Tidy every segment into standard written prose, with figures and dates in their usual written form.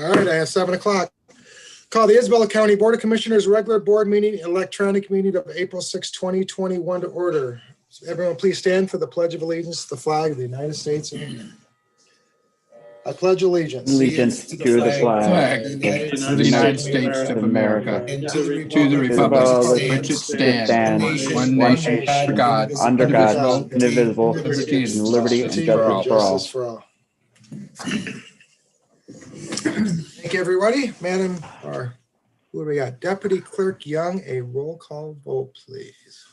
All right, I have 7 o'clock. Call the Isabella County Board of Commissioners regular board meeting, electronic meeting of April 6, 2021 to order. So everyone please stand for the Pledge of Allegiance to the flag of the United States of America. I pledge allegiance to the flag of the United States of America, and to the republic which it stands, one nation under God, indivisible, with liberty and justice for all. Thank you, everybody. Madam, or who do we got? Deputy Clerk Young, a roll call vote, please.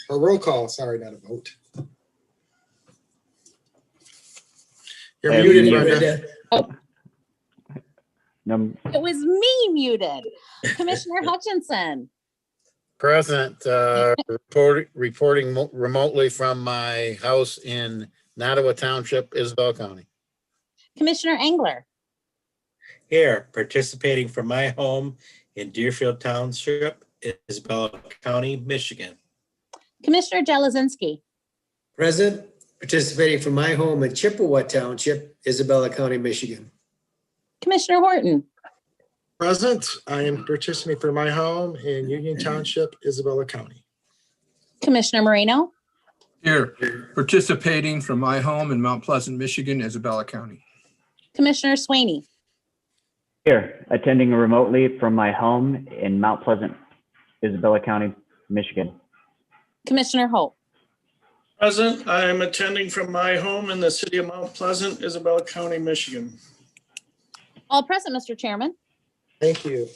Or roll call, sorry, not a vote. You're muted, Brenda. It was me muted. Commissioner Hutchinson. Present, reporting remotely from my house in Nottawa Township, Isabella County. Commissioner Engler. Here, participating from my home in Deerfield Township, Isabella County, Michigan. Commissioner Jelazinski. Present, participating from my home in Chippewa Township, Isabella County, Michigan. Commissioner Horton. Present, I am participating from my home in Union Township, Isabella County. Commissioner Moreno. Here, participating from my home in Mount Pleasant, Michigan, Isabella County. Commissioner Swaney. Here, attending remotely from my home in Mount Pleasant, Isabella County, Michigan. Commissioner Hope. Present, I am attending from my home in the city of Mount Pleasant, Isabella County, Michigan. All present, Mr. Chairman. Thank you.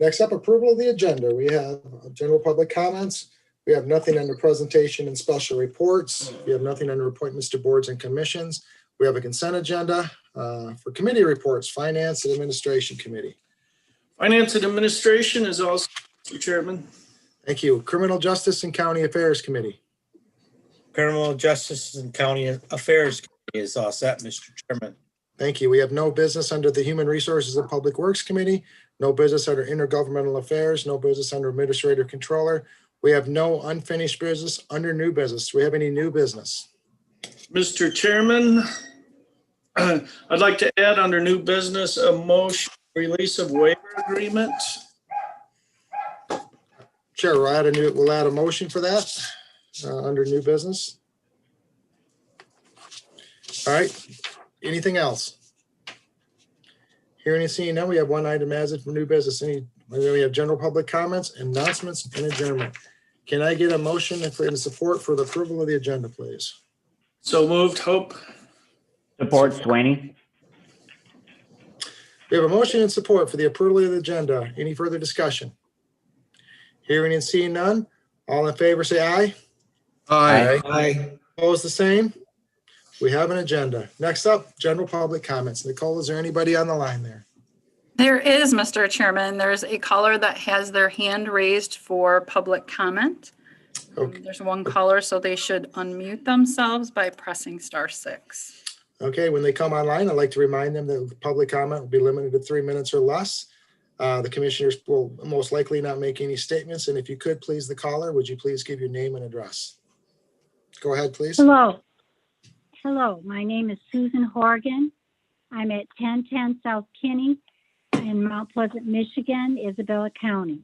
Next up, approval of the agenda. We have general public comments. We have nothing under presentation and special reports. We have nothing under appointments to boards and commissions. We have a consent agenda for committee reports, Finance and Administration Committee. Finance and Administration is also, Mr. Chairman. Thank you. Criminal Justice and County Affairs Committee. Criminal Justice and County Affairs Committee is all set, Mr. Chairman. Thank you. We have no business under the Human Resources and Public Works Committee, no business under Intergovernmental Affairs, no business under Administrator Controller. We have no unfinished business under new business. Do we have any new business? Mr. Chairman, I'd like to add under new business a motion release of waiver agreement. Sure, we'll add a motion for that under new business. All right. Anything else? Hearing and seeing none, we have one item as it for new business. We have general public comments, announcements, and adjournment. Can I get a motion and support for the approval of the agenda, please? So moved. Hope. Support, Swaney. We have a motion and support for the approval of the agenda. Any further discussion? Hearing and seeing none, all in favor say aye. Aye. Aye. Opposed, the same. We have an agenda. Next up, general public comments. Nicole, is there anybody on the line there? There is, Mr. Chairman. There's a caller that has their hand raised for public comment. Okay. There's one caller, so they should unmute themselves by pressing *6. Okay, when they come online, I'd like to remind them that public comment will be limited to 3 minutes or less. The commissioners will most likely not make any statements. And if you could, please, the caller, would you please give your name and address? Go ahead, please. Hello, my name is Susan Horgan. I'm at 1010 South Kinney in Mount Pleasant, Michigan, Isabella County.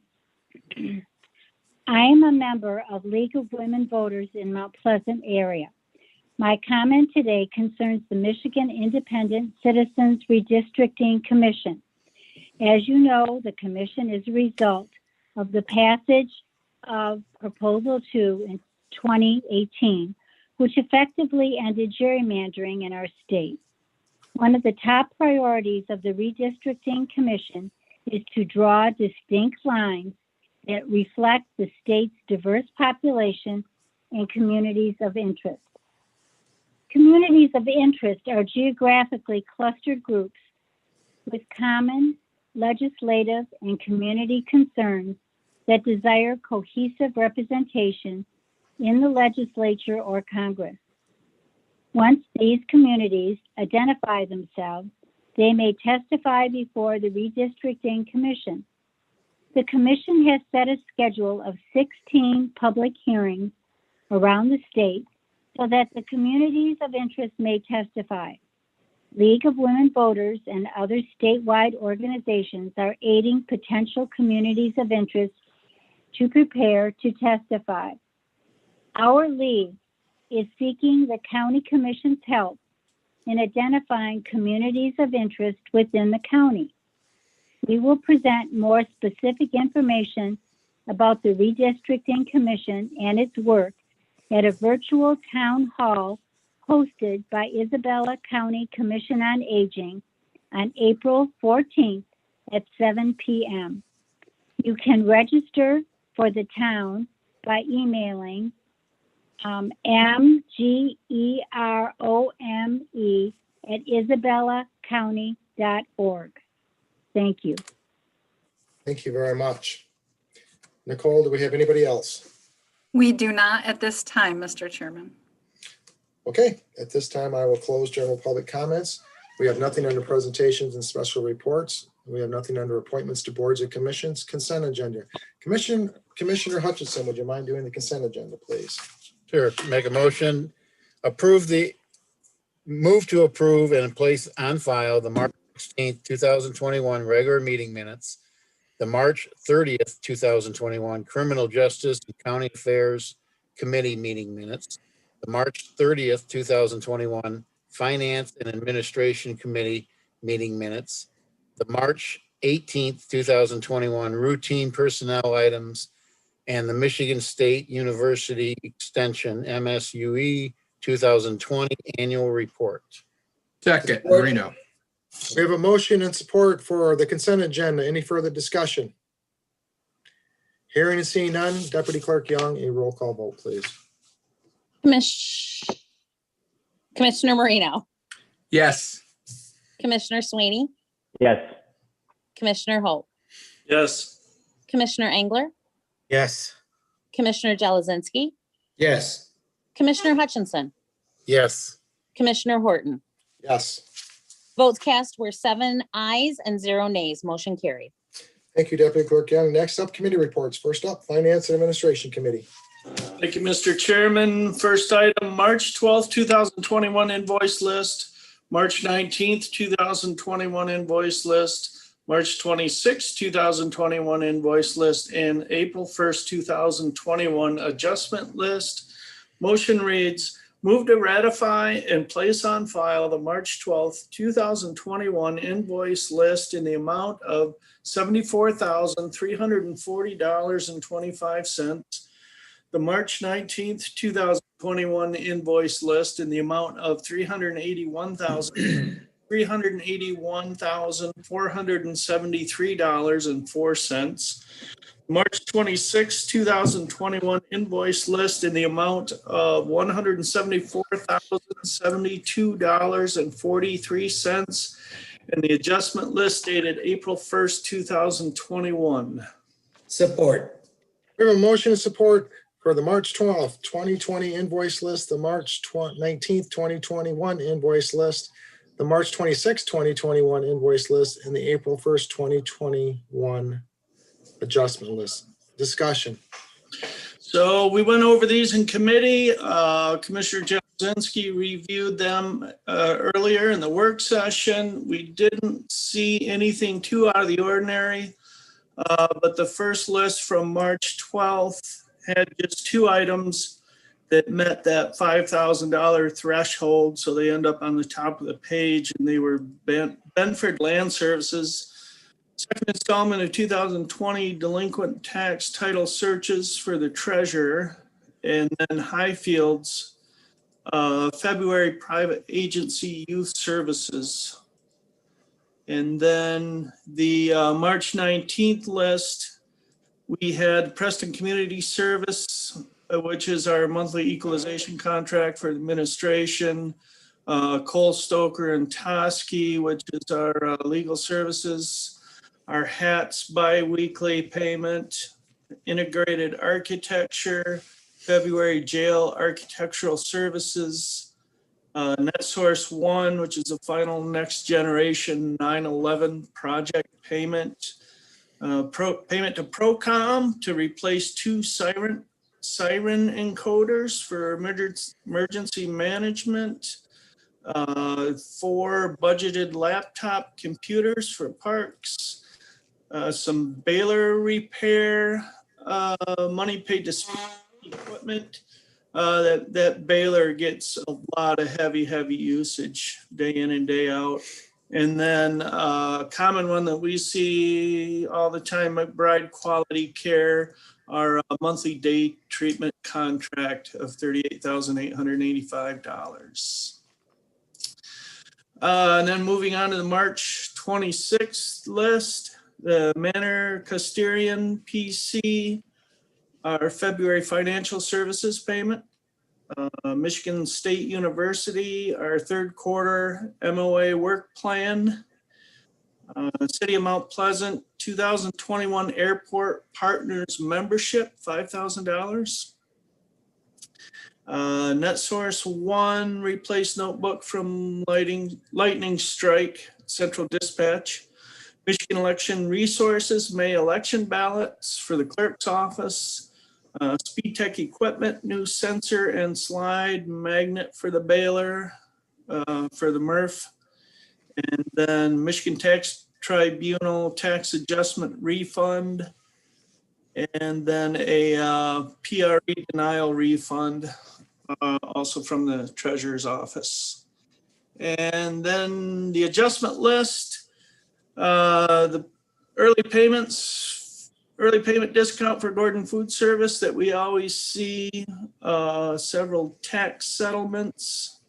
I am a member of League of Women Voters in Mount Pleasant area. My comment today concerns the Michigan Independent Citizens Redistricting Commission. As you know, the commission is a result of the passage of Proposal 2 in 2018, which effectively ended gerrymandering in our state. One of the top priorities of the Redistricting Commission is to draw distinct lines that reflect the state's diverse population and communities of interest. Communities of interest are geographically clustered groups with common legislative and community concerns that desire cohesive representation in the legislature or Congress. Once these communities identify themselves, they may testify before the Redistricting Commission. The Commission has set a schedule of 16 public hearings around the state so that the communities of interest may testify. League of Women Voters, and other statewide organizations are aiding potential communities of interest to prepare to testify. Our league is seeking the county commission's help in identifying communities of interest within the county. We will present more specific information about the redistricting commission and its work at a virtual town hall hosted by Isabella County Commission on Aging on April 14th at 7 p.m. You can register for the town by emailing mgrome@isabellacounty.org. Thank you. Thank you very much. Nicole, do we have anybody else? We do not at this time, Mr. Chairman. Okay, at this time, I will close general public comments. We have nothing under presentations and special reports. We have nothing under appointments to boards and commissions. Consent agenda. Commissioner Hutchinson, would you mind doing the consent agenda, please? Sure. Make a motion, move to approve and place on file the March 16th, 2021 regular meeting minutes, the March 30th, 2021 Criminal Justice and County Affairs Committee meeting minutes, the March 30th, 2021 Finance and Administration Committee meeting minutes, the March 18th, 2021 routine personnel items, and the Michigan State University Extension MSUE 2020 annual report. Second, Marino. We have a motion and support for the consent agenda. Any further discussion? Hearing and seeing none, Deputy Clerk Young, a roll call vote, please. Commissioner Marino, Yes. Commissioner Sweeney, Yes. Commissioner Holt, Yes. Commissioner Engler, Yes. Commissioner Jelazinski, Yes. Commissioner Hutchinson, Yes. Commissioner Horton. Yes. Votes cast were 7 ayes and 0 nays. Motion carried. Thank you, Deputy Clerk Young. Next up, committee reports. First up, Finance and Administration Committee. Thank you, Mr. Chairman. First item, March 12th, 2021 invoice list, March 19th, 2021 invoice list, March 26th, 2021 invoice list, and April 1st, 2021 adjustment list. Motion reads, move to ratify and place on file the March 12th, 2021 invoice list in the amount of $74,340.25. The March 19th, 2021 invoice list in the amount of $381,473.04. March 26th, 2021 invoice list in the amount of $174,072.43. And the adjustment list dated April 1st, 2021. Support. We have a motion and support for the March 12th, 2020 invoice list, the March 19th, 2021 invoice list, the March 26th, 2021 invoice list, and the April 1st, 2021 adjustment list. Discussion. So we went over these in committee. Commissioner Jelazinski reviewed them earlier in the work session. We didn't see anything too out of the ordinary, but the first list from March 12th had just 2 items that met that $5,000 threshold. So they end up on the top of the page, and they were Benford Land Services, second installment of 2020 delinquent tax title searches for the treasurer, and then Highfield's February private agency youth services. And then the March 19th list, we had Preston Community Service, which is our monthly equalization contract for administration, Cole Stoker and Toski, which is our legal services, our HATS bi-weekly payment, integrated architecture, February jail architectural services, NetSource One, which is the final next generation 9/11 project payment, payment to Procom to replace 2 siren encoders for emergency management, 4 budgeted laptop computers for parks, some baler repair, money paid to equipment. That baler gets a lot of heavy usage day in and day out. And then a common one that we see all the time, McBride Quality Care, our monthly day treatment contract of $38,885. And then moving on to the March 26th list, the Manor Custodian PC, our February financial services payment. Michigan State University, our third quarter MOA work plan. City of Mount Pleasant 2021 Airport Partners Membership, $5,000. NetSource 1 replaced notebook from lightning strike, Central Dispatch. Michigan Election Resources, May election ballots for the clerk's office. Speed Tech equipment, new sensor and slide magnet for the baler, for the MRF. And then Michigan Tax Tribunal tax adjustment refund. And then a PRE denial refund, also from the treasurer's office. And then the adjustment list, the early payment discount for Gordon Food Service that we always see, several tax settlements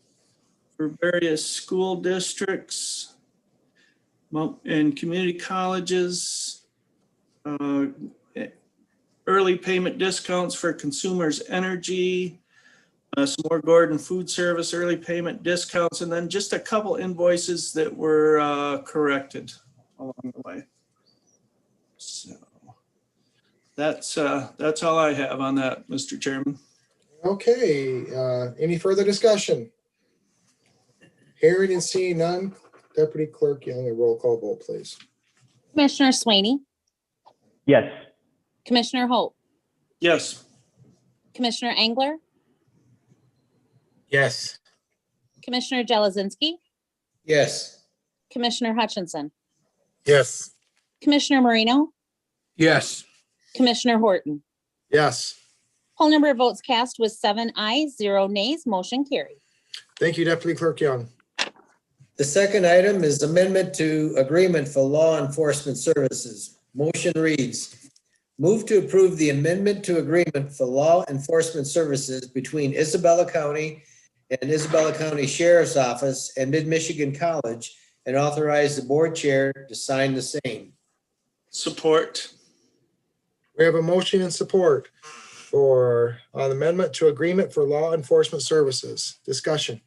for various school districts and community colleges, early payment discounts for Consumers Energy, some more Gordon Food Service early payment discounts, and then just a couple invoices that were corrected along the way. So that's all I have on that, Mr. Chairman. Okay, any further discussion? Hearing and seeing none, Deputy Clerk Young, a roll call vote, please. Commissioner Swaney, Yes. Commissioner Hope, Yes. Commissioner Engler, Yes. Commissioner Jelazinski, Yes. Commissioner Hutchinson, Yes. Commissioner Marino, Yes. Commissioner Horton. Yes, Whole number of votes cast was 7 ayes, 0 nays, motion carried. thank you, Deputy Clerk Young. The second item is amendment to agreement for law enforcement services. Motion reads, move to approve the amendment to agreement for law enforcement services between Isabella County and Isabella County Sheriff's Office and Mid-Michigan College and authorize the board chair to sign the same. Support. We have a motion and support for an amendment to agreement for law enforcement services. Discussion.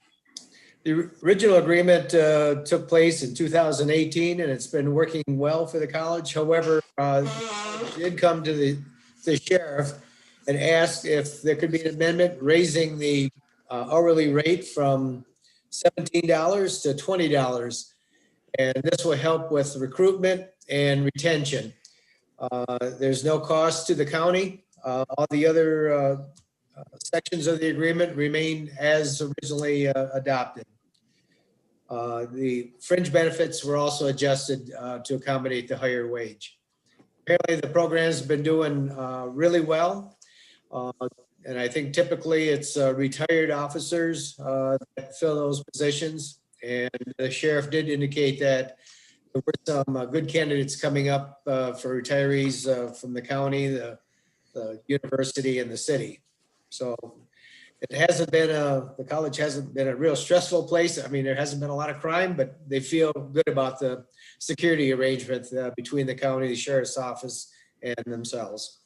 The original agreement took place in 2018, and it's been working well for the college. However, it did come to the sheriff and asked if there could be an amendment raising the hourly rate from $17 to $20. And this will help with recruitment and retention. There's no cost to the county. All the other sections of the agreement remain as originally adopted. The fringe benefits were also adjusted to accommodate the higher wage. Apparently, the program's been doing really well. And I think typically it's retired officers that fill those positions. And the sheriff did indicate that there were some good candidates coming up for retirees from the county, the university, and the city. So it hasn't been the college hasn't been a real stressful place. I mean, there hasn't been a lot of crime, but they feel good about the security arrangement between the county, the sheriff's office, and themselves.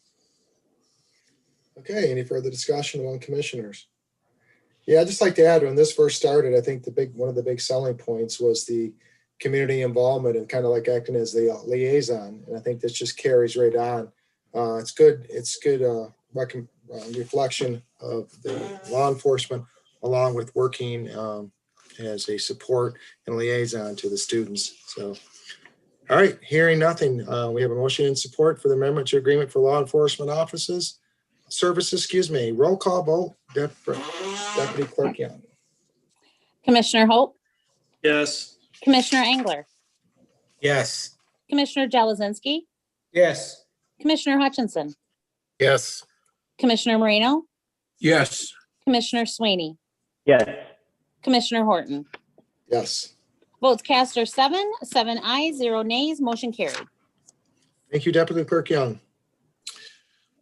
Okay, any further discussion among commissioners? Yeah, I'd just like to add, when this first started, I think one of the big selling points was the community involvement and kind of like acting as the liaison. And I think this just carries right on. It's good reflection of the law enforcement, along with working as a support and liaison to the students. So, all right, hearing nothing, we have a motion in support for the amendment to agreement for law enforcement services, roll call vote, Deputy Clerk Young. Commissioner Hope, Yes. Commissioner Engler, Yes. Commissioner Jelazinski, Yes. Commissioner Hutchinson, Yes. Commissioner Moreno, Yes. Commissioner Sweeney, Yes. Commissioner Horton. Yes. Votes cast are seven ayes, 0 nays, motion carried. Thank you, Deputy Clerk Young.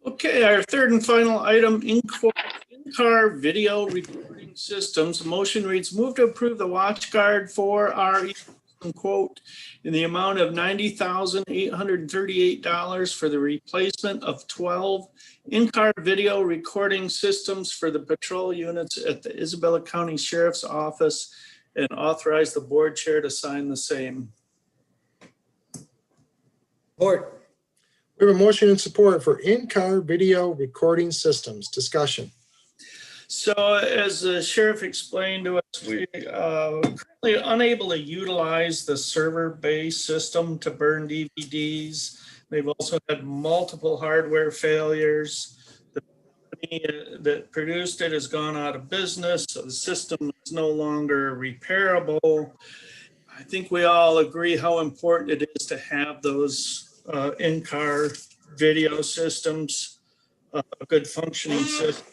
Okay, our third and final item, in-car video recording systems. The motion reads, move to approve the WatchGuard 4RE quote in the amount of $90,838 for the replacement of 12 in-car video recording systems for the patrol units at the Isabella County Sheriff's Office, and authorize the board chair to sign the same. Support. We have a motion and support for in-car video recording systems. Discussion. So as the sheriff explained to us, we currently unable to utilize the server-based system to burn DVDs. They've also had multiple hardware failures. The company that produced it has gone out of business, so the system is no longer repairable. I think we all agree how important it is to have those in-car video systems, a good functioning system.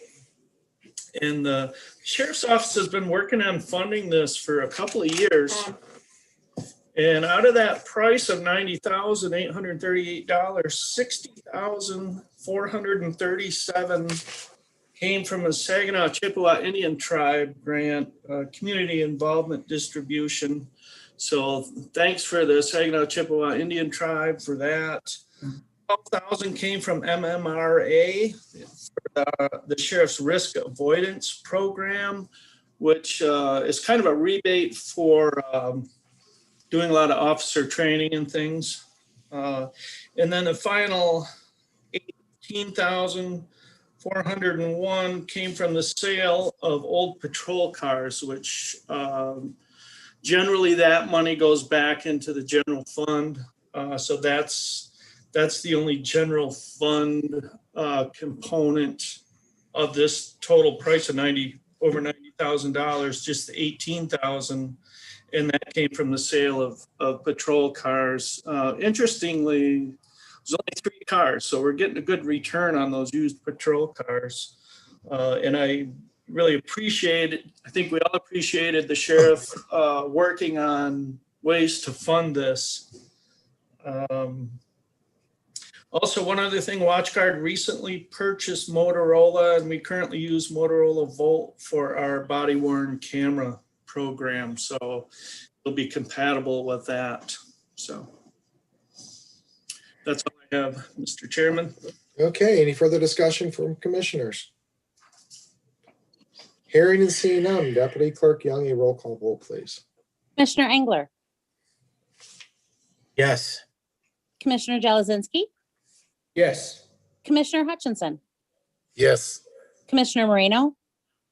And the sheriff's office has been working on funding this for a couple of years. And out of that price of $90,838, $60,437 came from a Saginaw Chippewa Indian Tribe grant, community involvement distribution. So thanks for the Saginaw Chippewa Indian Tribe for that. 12,000 came from MMRA, the Sheriff's Risk Avoidance Program, which is kind of a rebate for doing a lot of officer training and things. And then the final 18,401 came from the sale of old patrol cars, which generally that money goes back into the general fund. So that's the only general fund component of this total price of over $90,000, just the 18,000, and that came from the sale of patrol cars. Interestingly, there's only 3 cars, so we're getting a good return on those used patrol cars. And I really appreciate it. I think we all appreciated the sheriff working on ways to fund this. Also, one other thing, WatchGuard recently purchased Motorola, and we currently use Motorola Volt for our body-worn camera program. So it'll be compatible with that. So that's all I have, Mr. Chairman. Okay, any further discussion from commissioners? Hearing and seeing none, Deputy Clerk Young, a roll call vote, please. Commissioner Engler, Yes. Commissioner Jelazinski, Yes. Commissioner Hutchinson, Yes. Commissioner Moreno,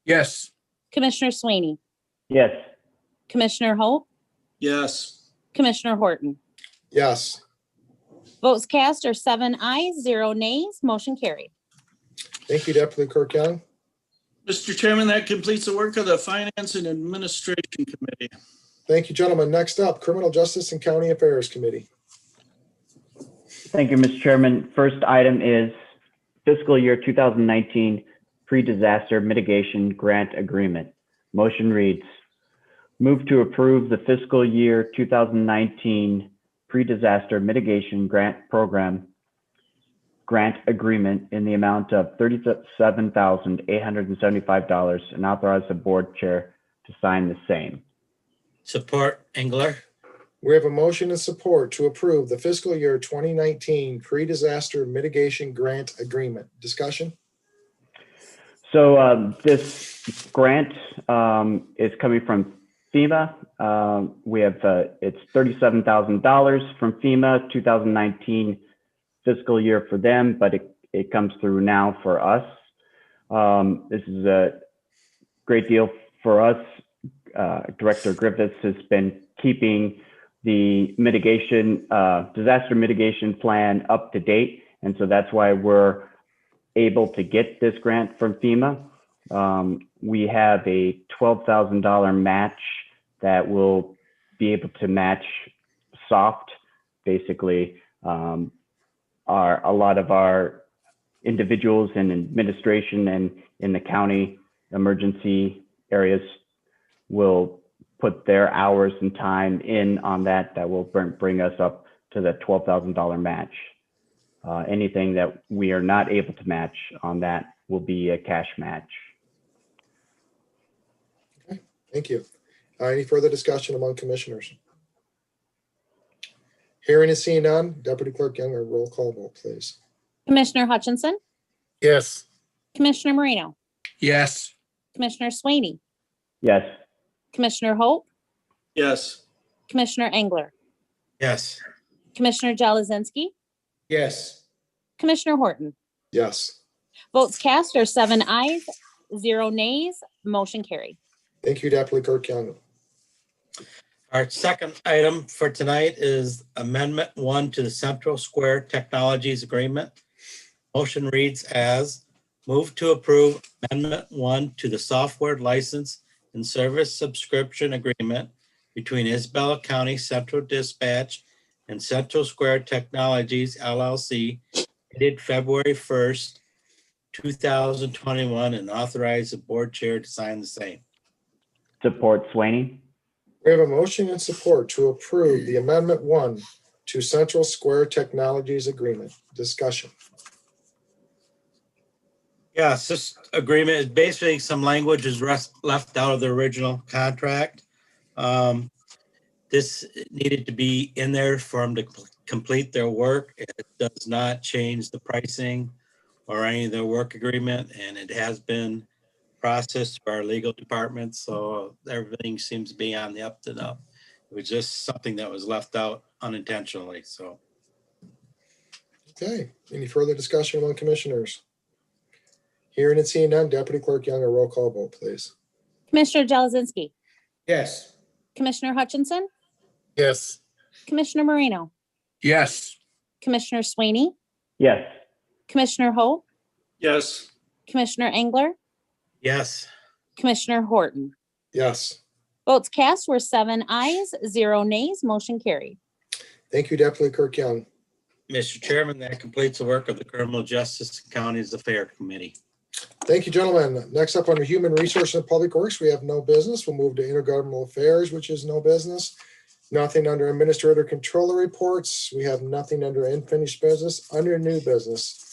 Yes. Commissioner Sweeney, Yes. Commissioner Hope, Yes. Commissioner Horton. Yes. Votes cast are 7 ayes, 0 nays, motion carried. Thank you, Deputy Clerk Young. Mr. Chairman, that completes the work of the Finance and Administration Committee. Thank you, gentlemen. Next up, Criminal Justice and County Affairs Committee. Thank you, Mr. Chairman. First item is fiscal year 2019 pre-disaster mitigation grant agreement. Motion reads, move to approve the fiscal year 2019 pre-disaster mitigation grant program grant agreement in the amount of $37,875 and authorize the board chair to sign the same. Support Engler. We have a motion and support to approve the fiscal year 2019 pre-disaster mitigation grant agreement. Discussion? So this grant is coming from FEMA. We have it's $37,000 from FEMA 2019 fiscal year for them, but it comes through now for us. This is a great deal for us. Director Griffiths has been keeping the mitigation, disaster mitigation plan up to date. And so that's why we're able to get this grant from FEMA. we have a $12,000 match that will be able to match soft, basically. A lot of our individuals in administration and in the county emergency areas will put their hours and time in on that. That will bring us up to the $12,000 match. Anything that we are not able to match on that will be a cash match. Okay, thank you. Any further discussion among commissioners? Hearing and seeing none, Deputy Clerk Younger, roll call vote, please. Commissioner Hutchinson, Yes. Commissioner Marino, Yes. Commissioner Swaney, Yes. Commissioner Hope, Yes. Commissioner Engler, Yes. Commissioner Jalazinski, Yes. Commissioner Horton. Yes. Votes cast are 7 ayes, 0 nays, motion carried. Thank you, Deputy Clerk Younger. Our second item for tonight is Amendment 1 to the Central Square Technologies Agreement. Motion reads as, move to approve Amendment 1 to the Software License and Service Subscription Agreement between Isabella County Central Dispatch and Central Square Technologies LLC, dated February 1st, 2021, and authorize the board chair to sign the same. Support Swaney. We have a motion and support to approve the Amendment 1 to Central Square Technologies Agreement. Discussion. Yes, this agreement is basically some language is left out of the original contract. This needed to be in there for them to complete their work. It does not change the pricing or any of their work agreement, and it has been processed by our legal department, so everything seems to be on the up and up. It was just something that was left out unintentionally, so. Okay, any further discussion among commissioners? Hearing and seeing none, Deputy Clerk Younger, roll call vote, please. Commissioner Jalazinski, Yes. Commissioner Hutchinson, Yes. Commissioner Marino, Yes. Commissioner Swaney, Yes. Commissioner Hope, Yes. Commissioner Engler, Yes. Commissioner Horton. Yes. Votes cast were 7 ayes, 0 nays, motion carried. Thank you, Deputy Clerk Young. Mr. Chairman, that completes the work of the Criminal Justice and Counties Affairs Committee. Thank you, gentlemen. Next up under Human Resources and Public Works, we have no business. We'll move to Intergovernmental Affairs, which is no business. Nothing under Administrator Controller Reports. We have nothing under Unfinished Business. Under New Business,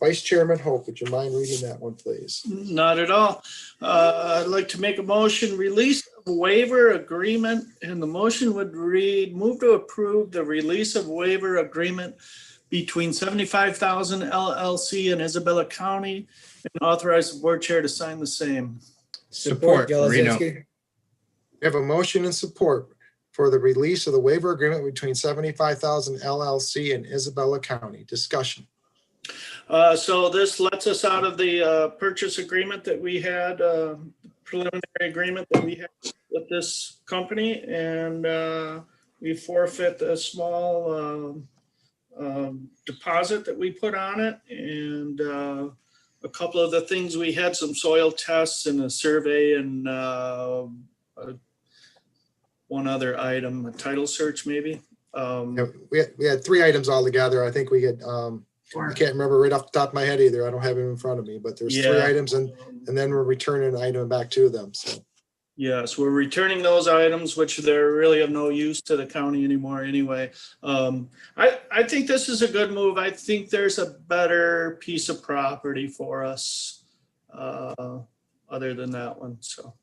Vice Chairman Hope, would you mind reading that one, please? Not at all. I'd like to make a motion, release of waiver agreement, and the motion would read, move to approve the release of waiver agreement between 75,000 LLC and Isabella County, and authorize the board chair to sign the same. Support, Marino. We have a motion and support for the release of the waiver agreement between 75,000 LLC and Isabella County. Discussion. So this lets us out of the purchase agreement that we had, preliminary agreement that we had with this company, and we forfeit a small deposit that we put on it, and a couple of the things, we had some soil tests and a survey, and one other item, a title search maybe. Yeah, we had 3 items altogether. I think we had, I can't remember right off the top of my head either. I don't have it in front of me, but there's 3 items, and then we're returning an item back to them. So. Yes, we're returning those items, which they're really of no use to the county anymore anyway. I think this is a good move. I think there's a better piece of property for us other than that one, so.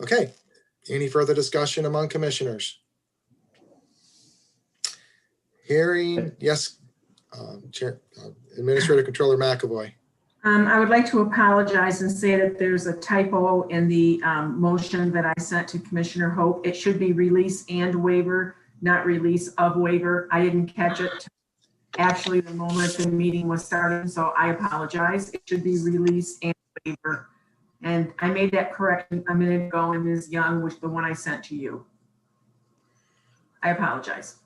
Okay, any further discussion among commissioners? Hearing, yes, Chair, Administrator Controller McAvoy. I would like to apologize and say that there's a typo in the motion that I sent to Commissioner Hope. It should be release and waiver, not release of waiver. I didn't catch it actually the moment the meeting was starting, so I apologize. It should be release and waiver. And I made that correction a minute ago, and Ms. Young was the one I sent to you. I apologize.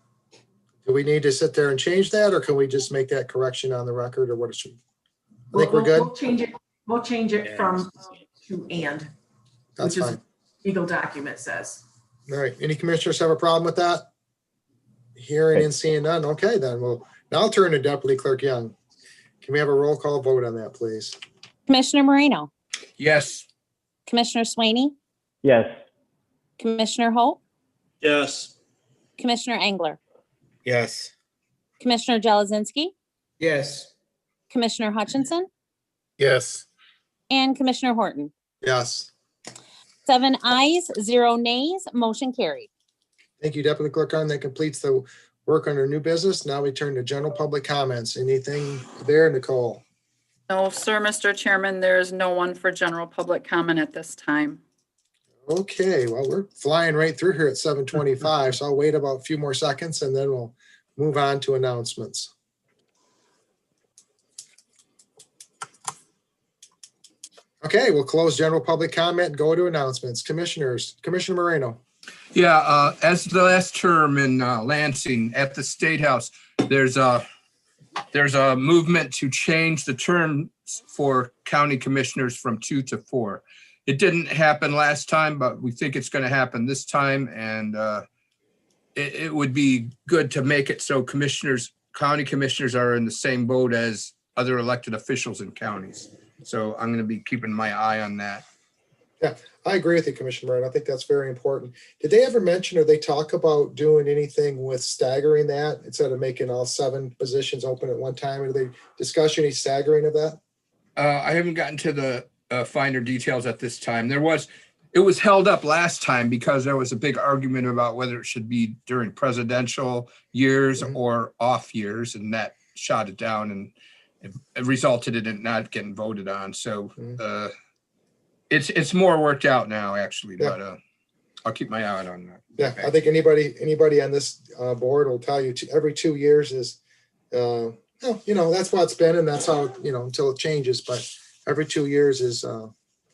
Do we need to sit there and change that, or can we just make that correction on the record, or what it should? I think we're good. We'll change it. We'll change it from to and, That's which is fine. legal document says. All right. Any commissioners have a problem with that? Hearing and seeing none. Okay, then. Well, now I'll turn to Deputy Clerk Young. Can we have a roll call vote on that, please? Commissioner Moreno, Yes. Commissioner Swaney, Yes. Commissioner Hope, Yes. Commissioner Engler, Yes. Commissioner Jelazinski, Yes. Commissioner Hutchinson, Yes. and Commissioner Horton. Yes. 7 ayes, 0 nays, motion carried. Thank you, Deputy Clerk Young. That completes the work under new business. Now we turn to general public comments. Anything there, Nicole? No, sir, Mr. Chairman, there is no one for general public comment at this time. Okay, well, we're flying right through here at 7:25, so I'll wait about a few more seconds and then we'll move on to announcements. Okay, we'll close general public comment and go to announcements. Commissioners, Commissioner Moreno. Yeah, as the last term in Lansing at the State House, there's a movement to change the terms for county commissioners from 2 to 4. It didn't happen last time, but we think it's going to happen this time, and it would be good to make it so county commissioners are in the same boat as other elected officials in counties. So I'm going to be keeping my eye on that. Yeah, I agree with you, Commissioner Moreno. I think that's very important. Did they ever mention or they talk about doing anything with staggering that instead of making all 7 positions open at one time? Or do they discuss any staggering of that? I haven't gotten to the finer details at this time. It was held up last time because there was a big argument about whether it should be during presidential years or off years, and that shot it down, and it resulted in it not getting voted on. So it's more worked out now, actually. Yeah. But I'll keep my eye on that. Yeah, I think anybody on this board will tell you every 2 years is, that's what it's been, and that's how, until it changes. But every 2 years is,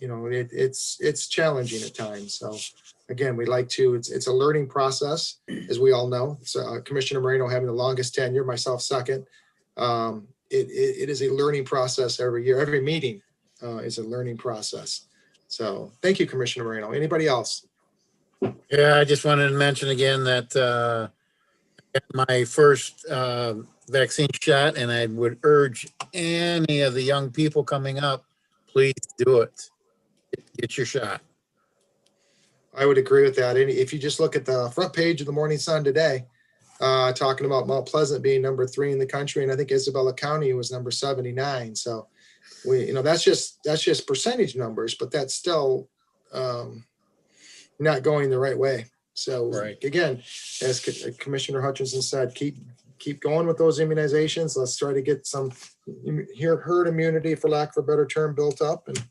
it's challenging at times. So again, it's a learning process, as we all know. So Commissioner Moreno having the longest tenure, myself second. It is a learning process every year. Every meeting is a learning process. So thank you, Commissioner Moreno. Anybody else? Yeah, I just wanted to mention again that my first vaccine shot, and I would urge any of the young people coming up, please do it. Get your shot. I would agree with that. If you just look at the front page of the Morning Sun today, talking about Mount Pleasant being number 3 in the country, and I think Isabella County was number 79. So that's just percentage numbers, but that's still not going the right way. So Again, as Commissioner Hutchinson said, keep going with those immunizations. Let's try to get some herd immunity, for lack of a better term, built up and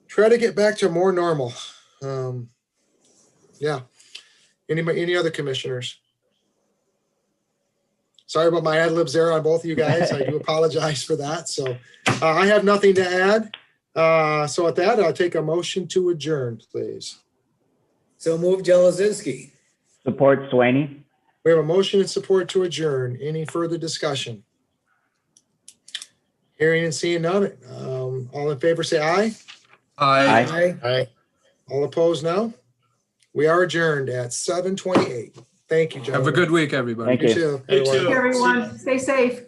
try to get back to more normal. Any other commissioners? Sorry about my ad libs there on both of you guys. I do apologize for that. So I have nothing to add. So with that, I'll take a motion to adjourn, please. So move Jelazinski. Support Swaney. We have a motion and support to adjourn. Any further discussion? Hearing and seeing none. All in favor, say aye. Aye. Aye. All opposed, no. We are adjourned at 7:28. Thank you, gentlemen. Have a good week, everybody. Thank you. You too, You too. everyone. Everyone, stay safe.